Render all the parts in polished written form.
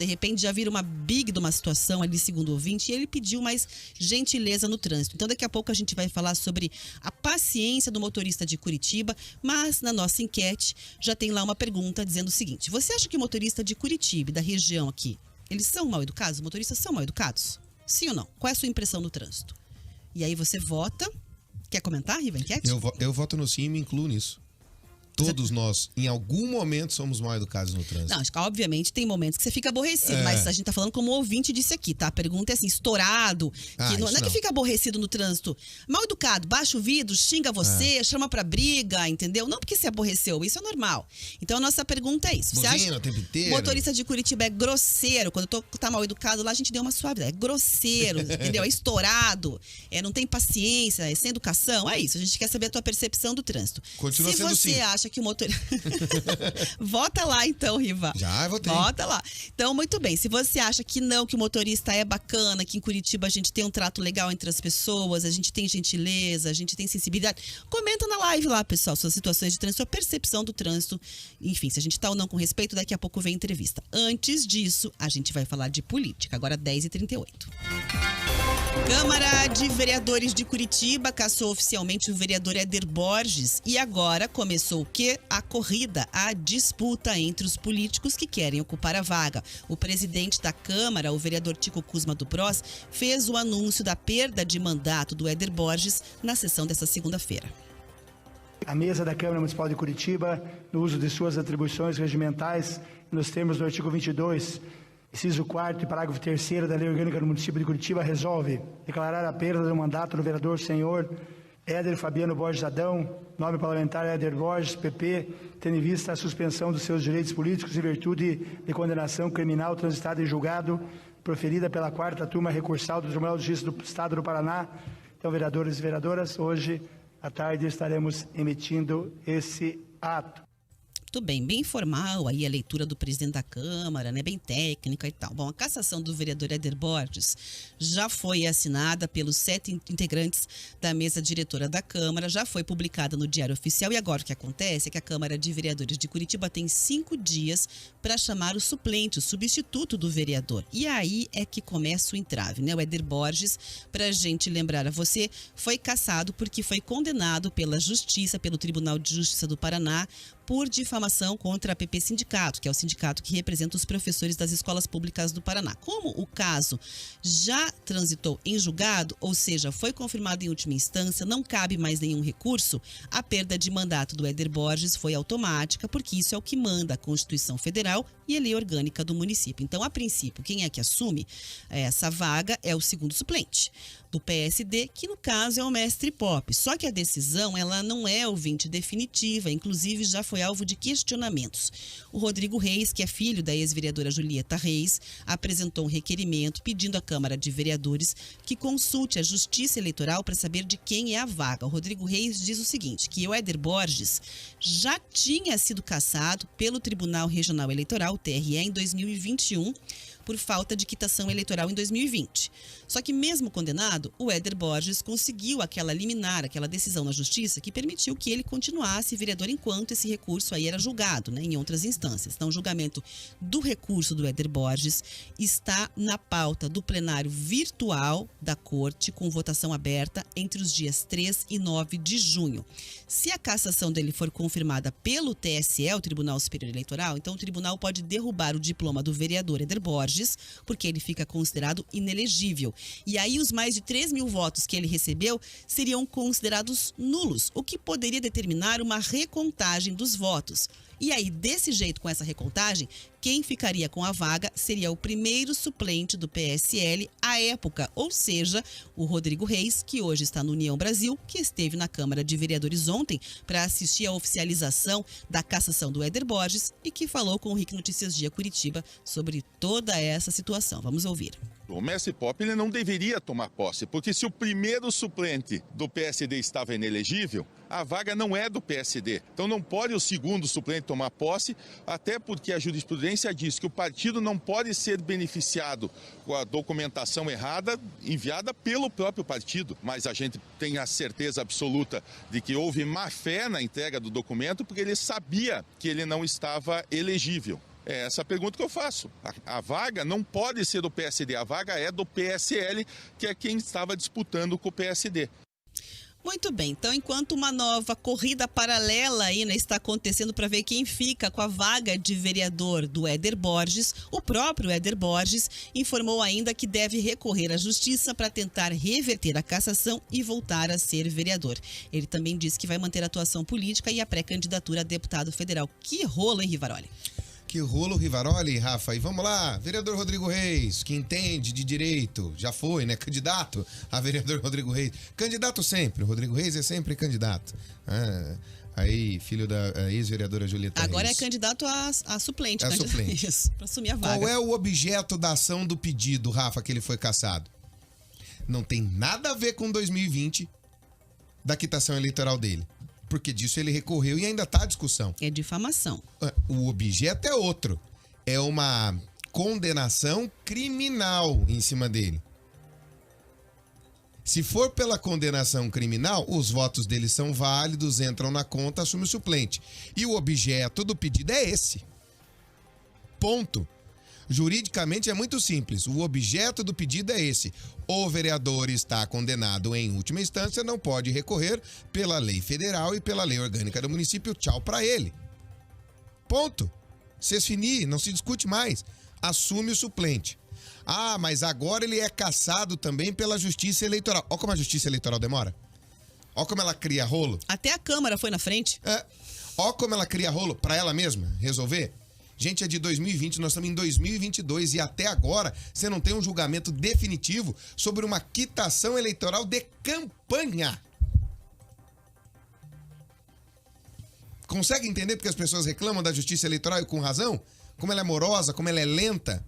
De repente já vira uma big de uma situação ali, segundo o ouvinte, e ele pediu mais gentileza no trânsito. Então daqui a pouco a gente vai falar sobre a paciência do motorista de Curitiba, mas na nossa enquete já tem lá uma pergunta dizendo o seguinte: você acha que o motorista de Curitiba e da região aqui, eles são mal educados? Os motoristas são mal educados? Sim ou não? Qual é a sua impressão no trânsito? E aí você vota. Quer comentar, Riva, a enquete? Eu voto no sim e me incluo nisso. Todos nós, em algum momento, somos mal educados no trânsito. Não, obviamente tem momentos que você fica aborrecido, mas a gente tá falando como o ouvinte disse aqui, tá? A pergunta é assim, estourado, que não é que fica aborrecido no trânsito. Mal educado, baixa o vidro, xinga você, chama pra briga, entendeu? Não porque se aborreceu, isso é normal. Então a nossa pergunta é isso. Você acha o tempo inteiro. Motorista de Curitiba é grosseiro? Quando tá mal educado lá, a gente deu uma suave. É grosseiro, entendeu? É estourado, não tem paciência, é sem educação. É isso, a gente quer saber a tua percepção do trânsito. Continua sendo Se você sim. acha que o motorista... Vota lá então, Riva. Já votei. Vota lá. Então, muito bem. Se você acha que não, que o motorista é bacana, que em Curitiba a gente tem um trato legal entre as pessoas, a gente tem gentileza, a gente tem sensibilidade, comenta na live lá, pessoal, suas situações de trânsito, sua percepção do trânsito. Enfim, se a gente tá ou não com respeito, daqui a pouco vem entrevista. Antes disso, a gente vai falar de política. Agora 10h38. Câmara de Vereadores de Curitiba cassou oficialmente o vereador Éder Borges e agora começou o quê? A corrida, a disputa entre os políticos que querem ocupar a vaga. O presidente da Câmara, o vereador Tico Kuzma do PROS, fez o anúncio da perda de mandato do Éder Borges na sessão dessa segunda-feira. A mesa da Câmara Municipal de Curitiba, no uso de suas atribuições regimentais, nos termos do artigo 22, inciso 4º e parágrafo 3º da Lei Orgânica do Município de Curitiba, resolve declarar a perda do mandato do vereador senhor Éder Fabiano Borges Adão, nome parlamentar Éder Borges, PP, tendo em vista a suspensão dos seus direitos políticos em virtude de condenação criminal transitada em julgado, proferida pela 4ª Turma Recursal do Tribunal de Justiça do Estado do Paraná. Então, vereadores e vereadoras, hoje à tarde estaremos emitindo esse ato. Muito bem, bem formal aí a leitura do presidente da Câmara, né, bem técnica e tal. Bom, a cassação do vereador Éder Borges já foi assinada pelos 7 integrantes da mesa diretora da Câmara, já foi publicada no Diário Oficial e agora o que acontece é que a Câmara de Vereadores de Curitiba tem 5 dias para chamar o suplente, o substituto do vereador. E aí é que começa o entrave, né? O Éder Borges, pra gente lembrar a você, foi cassado porque foi condenado pela Justiça, pelo Tribunal de Justiça do Paraná, por difamação contra a PP Sindicato, que é o sindicato que representa os professores das escolas públicas do Paraná. Como o caso já transitou em julgado, ou seja, foi confirmado em última instância, não cabe mais nenhum recurso, a perda de mandato do Éder Borges foi automática, porque isso é o que manda a Constituição Federal e a Lei Orgânica do município. Então, a princípio, quem é que assume essa vaga é o segundo suplente do PSD, que no caso é o Mestre Pop. Só que a decisão, ela não é, ouvinte, definitiva, inclusive já foi alvo de questionamentos. O Rodrigo Reis, que é filho da ex-vereadora Julieta Reis, apresentou um requerimento pedindo à Câmara de Vereadores que consulte a Justiça Eleitoral para saber de quem é a vaga. O Rodrigo Reis diz o seguinte, que o Éder Borges já tinha sido cassado pelo Tribunal Regional Eleitoral, TRE, em 2021, por falta de quitação eleitoral em 2020. Só que mesmo condenado, o Éder Borges conseguiu aquela liminar, aquela decisão na justiça que permitiu que ele continuasse vereador enquanto esse recurso aí era julgado, né, em outras instâncias. Então, o julgamento do recurso do Éder Borges está na pauta do plenário virtual da Corte, com votação aberta entre os dias 3 e 9 de junho. Se a cassação dele for confirmada pelo TSE, o Tribunal Superior Eleitoral, então o tribunal pode derrubar o diploma do vereador Éder Borges, porque ele fica considerado inelegível. E aí os mais de 3 mil votos que ele recebeu seriam considerados nulos, o que poderia determinar uma recontagem dos votos. E aí, desse jeito, com essa recontagem, quem ficaria com a vaga seria o primeiro suplente do PSL à época, ou seja, o Rodrigo Reis, que hoje está no União Brasil, que esteve na Câmara de Vereadores ontem para assistir à oficialização da cassação do Éder Borges e que falou com o RIC Notícias Dia Curitiba sobre toda essa situação. Vamos ouvir. O Mestre Pop ele não deveria tomar posse, porque se o primeiro suplente do PSD estava inelegível, a vaga não é do PSD. Então não pode o segundo suplente tomar posse, até porque a jurisprudência diz que o partido não pode ser beneficiado com a documentação errada enviada pelo próprio partido. Mas a gente tem a certeza absoluta de que houve má fé na entrega do documento, porque ele sabia que ele não estava elegível. É essa a pergunta que eu faço. A vaga não pode ser do PSD, a vaga é do PSL, que é quem estava disputando com o PSD. Muito bem, então enquanto uma nova corrida paralela aí, né, está acontecendo para ver quem fica com a vaga de vereador do Éder Borges, o próprio Éder Borges informou ainda que deve recorrer à justiça para tentar reverter a cassação e voltar a ser vereador. Ele também disse que vai manter a atuação política e a pré-candidatura a deputado federal. Que rolo, hein, Rivaroli? Que rolo, Rivaroli, Rafa. E vamos lá, vereador Rodrigo Reis, que entende de direito, já foi, né? Candidato a vereador Rodrigo Reis. Candidato sempre, o Rodrigo Reis é sempre candidato. Aí, filho da ex-vereadora Julieta Agora Reis. é candidato a suplente. É suplente. Isso, para assumir a vaga. Qual é o objeto da ação do pedido, Rafa, que ele foi cassado? Não tem nada a ver com 2020 da quitação eleitoral dele. Porque disso ele recorreu e ainda está à discussão. É difamação. O objeto é outro. É uma condenação criminal em cima dele. Se for pela condenação criminal, os votos dele são válidos, entram na conta, assume o suplente. E o objeto do pedido é esse. Ponto. Juridicamente é muito simples. O objeto do pedido é esse. O vereador está condenado em última instância, não pode recorrer pela lei federal e pela lei orgânica do município. Tchau pra ele. Ponto. Cês fini, não se discute mais. Assume o suplente. Ah, mas agora ele é cassado também pela Justiça Eleitoral. Olha como a Justiça Eleitoral demora. Olha como ela cria rolo. Até a Câmara foi na frente. Olha como ela cria rolo pra ela mesma resolver. Gente, é de 2020, nós estamos em 2022 e até agora você não tem um julgamento definitivo sobre uma quitação eleitoral de campanha. Consegue entender porque as pessoas reclamam da justiça eleitoral e com razão? Como ela é morosa, como ela é lenta?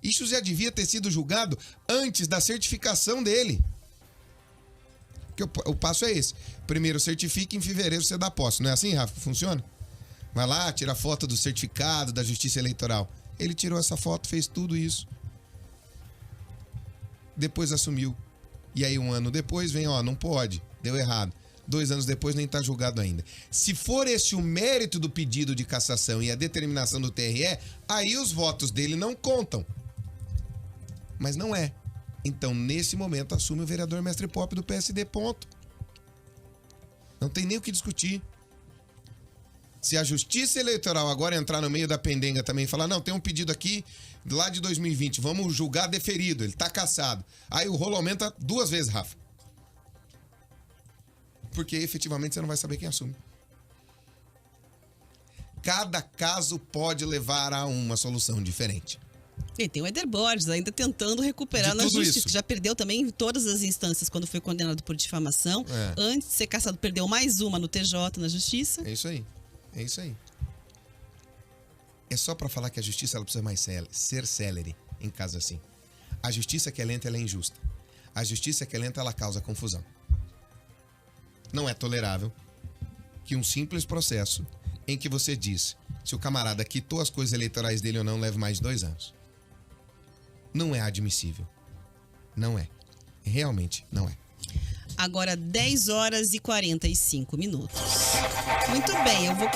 Isso já devia ter sido julgado antes da certificação dele. Porque o passo é esse. Primeiro certifica, em fevereiro você dá posse. Não é assim, Rafa? Funciona? Vai lá, tira a foto do certificado da Justiça Eleitoral. Ele tirou essa foto, fez tudo isso. Depois assumiu. E aí, um ano depois, vem, não pode, deu errado. 2 anos depois, nem tá julgado ainda. Se for esse o mérito do pedido de cassação e a determinação do TRE, aí os votos dele não contam. Mas não é. Então, nesse momento, assume o vereador Mestre Pop do PSD, ponto. Não tem nem o que discutir. Se a Justiça Eleitoral agora entrar no meio da pendenga também e falar, não, tem um pedido aqui lá de 2020, vamos julgar deferido, ele tá cassado. Aí o rolo aumenta 2 vezes, Rafa. Porque efetivamente você não vai saber quem assume. Cada caso pode levar a uma solução diferente. E tem o Éder Borges ainda tentando recuperar na justiça. Isso. Já perdeu também em todas as instâncias quando foi condenado por difamação. Antes de ser cassado, perdeu mais uma no TJ, na justiça. É isso aí. É isso aí. É só pra falar que a justiça ela precisa mais ser célere em casos assim. A justiça que é lenta, ela é injusta. A justiça que é lenta, ela causa confusão. Não é tolerável que um simples processo em que você diz se o camarada quitou as coisas eleitorais dele ou não leve mais de 2 anos. Não é admissível. Não é. Realmente não é. Agora 10 horas e 45 minutos. Muito bem, eu vou